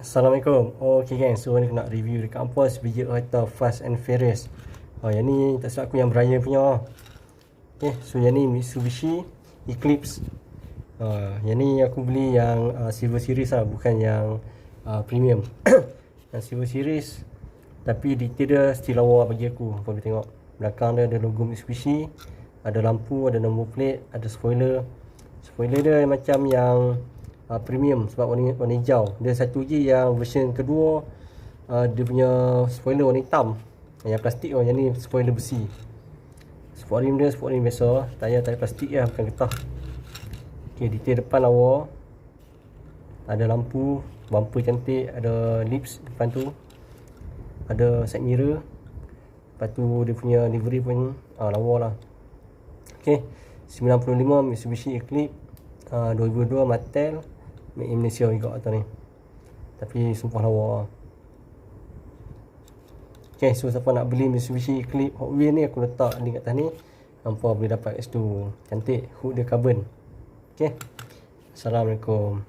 Assalamualaikum. Okay gang, so ni aku nak review dekat Ampos biji kereta Fast and Furious. Yang ni tak silap aku yang beraya punya. Okay, so yang ni Mitsubishi Eclipse. Yang ni aku beli yang Silver Series lah, bukan yang Premium. Yang Silver Series, tapi detail dia still lawa bagi aku. Kau boleh tengok belakang dia ada logo Mitsubishi, ada lampu, ada number plate, ada spoiler. Spoiler dia macam yang premium sebab warna hijau. Dia satu je yang version kedua, dia punya spoiler warna hitam, yang plastik. Yang ni spoiler besi. Sport rim dia sport rim biasa, tayar plastik lah, bukan getah. Okay, detail depan lawa, ada lampu, bumper cantik, ada lips depan tu, ada side mirror. Lepas tu dia punya livery pun lawa lah. Okay, 95 Mitsubishi Eclipse 2002 Mattel, made in Malaysia juga atas ni, tapi sumpah lawa. Okay, so siapa nak beli Mitsubishi Eclipse Hot Wheels ni, aku letak link kat atas ni. Hampa boleh dapat kat situ. Cantik, hood dia carbon. Okay, Assalamualaikum.